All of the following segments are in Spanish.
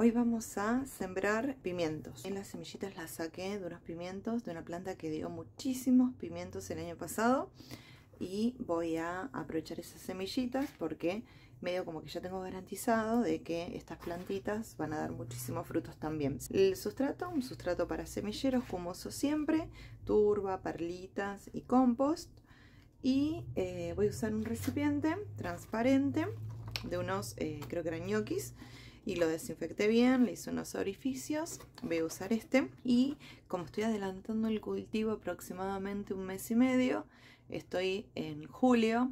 Hoy vamos a sembrar pimientos. En las semillitas las saqué de unos pimientos, de una planta que dio muchísimos pimientos el año pasado. Y voy a aprovechar esas semillitas porque medio como que ya tengo garantizado de que estas plantitas van a dar muchísimos frutos también. El sustrato, un sustrato para semilleros como uso siempre, turba, perlitas y compost. Y voy a usar un recipiente transparente de unos, creo que eran ñoquis, y lo desinfecté bien, le hice unos orificios. Voy a usar este, y como estoy adelantando el cultivo aproximadamente un mes y medio, estoy en julio,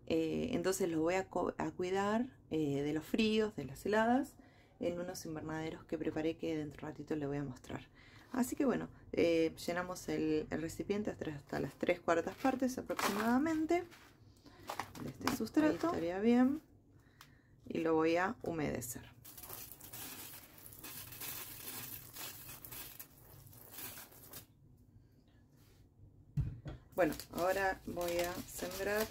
entonces lo voy a cuidar de los fríos, de las heladas, en unos invernaderos que preparé, que dentro de un ratito les voy a mostrar. Así que bueno, llenamos el recipiente hasta las 3/4 partes aproximadamente de este sustrato. Ahí estaría bien. Y lo voy a humedecer. Bueno, ahora voy a sembrar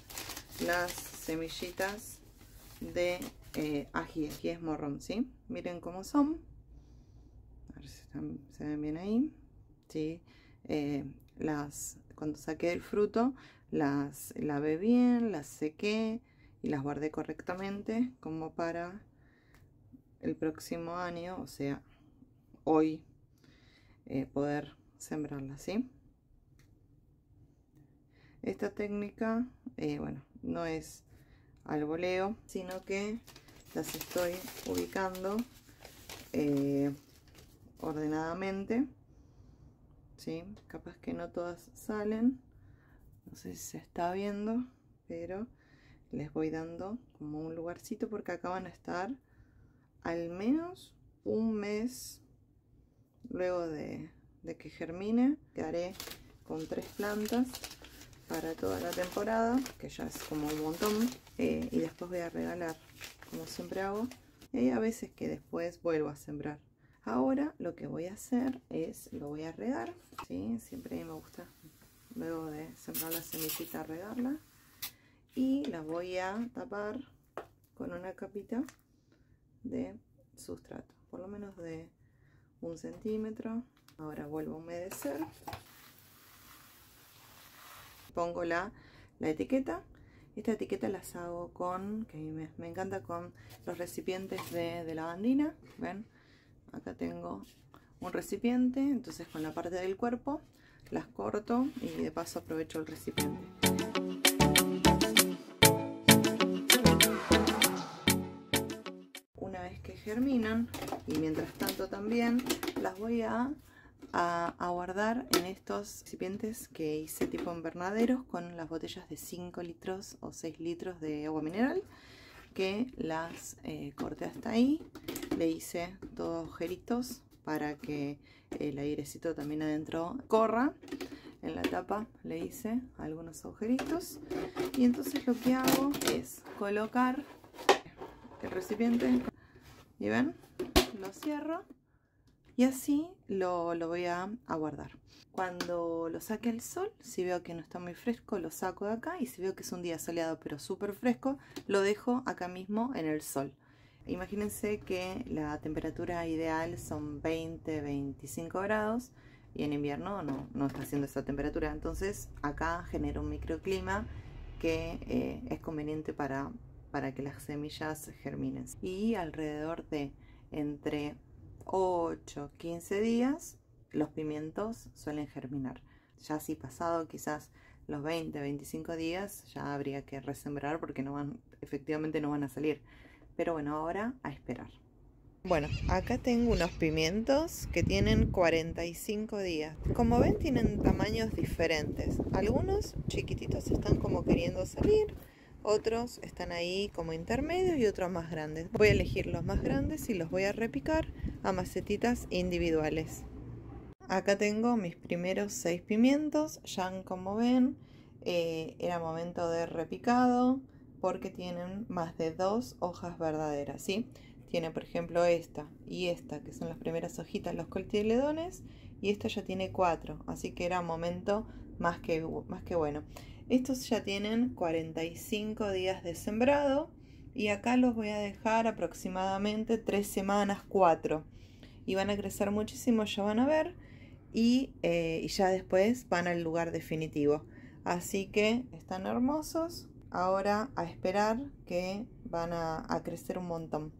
las semillitas de ajíes morrón, ¿sí? Miren cómo son. A ver si se ven bien ahí. ¿Sí? Cuando saqué el fruto, las lavé bien, las sequé y las guardé correctamente como para el próximo año, o sea, hoy, poder sembrarlas, ¿sí? Esta técnica, bueno, no es al voleo, sino que las estoy ubicando ordenadamente, ¿sí? Capaz que no todas salen, no sé si se está viendo, pero les voy dando como un lugarcito porque acá van a estar al menos un mes luego de que germine. Quedaré con 3 plantas para toda la temporada, que ya es como un montón, y después voy a regalar, como siempre hago, y hay a veces que después vuelvo a sembrar. Ahora lo que voy a hacer es, lo voy a regar, ¿sí? Siempre me gusta, luego de sembrar la semillita, regarla, y la voy a tapar con una capita de sustrato, por lo menos de 1 centímetro. Ahora vuelvo a humedecer. Pongo la etiqueta. Esta etiqueta las hago con, que a mí me encanta, con los recipientes de lavandina. ¿Ven? Acá tengo un recipiente, entonces con la parte del cuerpo las corto y de paso aprovecho el recipiente. Una vez que germinan, y mientras tanto también, las voy a guardar en estos recipientes que hice tipo invernaderos, con las botellas de 5 litros o 6 litros de agua mineral, que las corté hasta ahí. Le hice todos agujeritos para que el airecito también adentro corra. En la tapa le hice algunos agujeritos, y entonces lo que hago es colocar el recipiente, y ven, lo cierro, y así lo voy a guardar. Cuando lo saque al sol, si veo que no está muy fresco, lo saco de acá, y si veo que es un día soleado pero súper fresco, lo dejo acá mismo en el sol. Imagínense que la temperatura ideal son 20-25 grados, y en invierno no está haciendo esa temperatura. Entonces acá genera un microclima que es conveniente para que las semillas germinen. Y alrededor de entre 8-15 días los pimientos suelen germinar. Ya si pasado quizás los 20-25 días ya habría que resembrar, porque efectivamente no van a salir. Pero bueno, ahora a esperar. Bueno, acá tengo unos pimientos que tienen 45 días. Como ven, tienen tamaños diferentes. Algunos chiquititos están como queriendo salir, otros están ahí como intermedios y otros más grandes. Voy a elegir los más grandes y los voy a repicar a macetitas individuales. Acá tengo mis primeros 6 pimientos. Ya como ven, era momento de repicado porque tienen más de 2 hojas verdaderas, ¿sí? Tiene, por ejemplo, esta y esta, que son las primeras hojitas, los cotiledones, y esta ya tiene 4, así que era momento más que bueno. Estos ya tienen 45 días de sembrado, Y acá los voy a dejar aproximadamente 3 semanas, 4. Y van a crecer muchísimo, ya van a ver. Y ya después van al lugar definitivo. Así que están hermosos. Ahora a esperar que van a crecer un montón.